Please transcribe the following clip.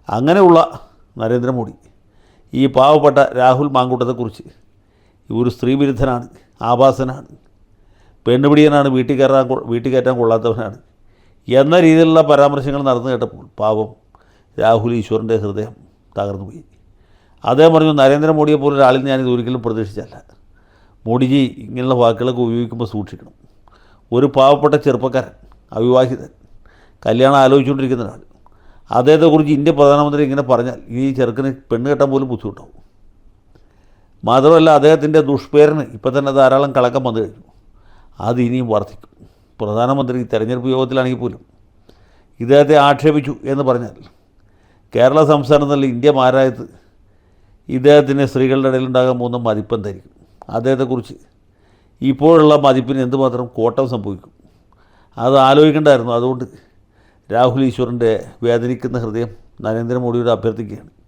അങ്ങനെയുള്ള നരേന്ദ്രമോദി ഈ പാവപ്പെട്ട രാഹുൽ മാങ്കൂട്ടത്തെക്കുറിച്ച് ഒരു സ്ത്രീ വിരുദ്ധനാണ്, ആഭാസനാണ്, പെണ്ണുപിടിയനാണ്, വീട്ടിൽ കയറ്റാൻ കൊള്ളാത്തവനാണ് എന്ന രീതിയിലുള്ള പരാമർശങ്ങൾ നടന്നു കേട്ടപ്പോൾ പാവം രാഹുൽ ഈശ്വറിൻ്റെ ഹൃദയം തകർന്നുപോയി. അദ്ദേഹം പറഞ്ഞു, നരേന്ദ്രമോദിയെ പോലെ ഒരാളിൽ ഞാനിത് ഒരിക്കലും പ്രതീക്ഷിച്ചല്ല. മോഡിജി ഇങ്ങനെയുള്ള വാക്കുകളൊക്കെ ഉപയോഗിക്കുമ്പോൾ സൂക്ഷിക്കണം. ഒരു പാവപ്പെട്ട ചെറുപ്പക്കാരൻ, അവിവാഹിതൻ, കല്യാണം ആലോചിച്ചുകൊണ്ടിരിക്കുന്ന ഒരാൾ, അദ്ദേഹത്തെക്കുറിച്ച് ഇന്ത്യ പ്രധാനമന്ത്രി ഇങ്ങനെ പറഞ്ഞാൽ ഈ ചെറുക്കന് പെണ്ണ് കെട്ടാൻ പോലും ബുദ്ധിമുട്ടാവും. മാത്രമല്ല അദ്ദേഹത്തിൻ്റെ ദുഷ്പേരിന് ഇപ്പം തന്നെ ധാരാളം കളക്കം വന്നു കഴിഞ്ഞു. അത് ഇനിയും വർദ്ധിക്കും. പ്രധാനമന്ത്രി തെരഞ്ഞെടുപ്പ് യോഗത്തിലാണെങ്കിൽ പോലും ഇദ്ദേഹത്തെ ആക്ഷേപിച്ചു എന്ന് പറഞ്ഞാൽ കേരള സംസ്ഥാനത്തുള്ള ഇന്ത്യ മാരായത്ത് ഇദ്ദേഹത്തിന് സ്ത്രീകളുടെ ഇടയിലുണ്ടാകാൻ പോകുന്ന മതിപ്പ് എന്തായിരിക്കും? അദ്ദേഹത്തെക്കുറിച്ച് ഇപ്പോഴുള്ള മതിപ്പിന് എന്തുമാത്രം കോട്ടം സംഭവിക്കും? അത് ആലോചിക്കേണ്ടായിരുന്നു. അതുകൊണ്ട് രാഹുൽ ഈശ്വറിൻ്റെ വേദനിക്കുന്ന ഹൃദയം നരേന്ദ്രമോദിയോട് അഭ്യർത്ഥിക്കുകയാണ്.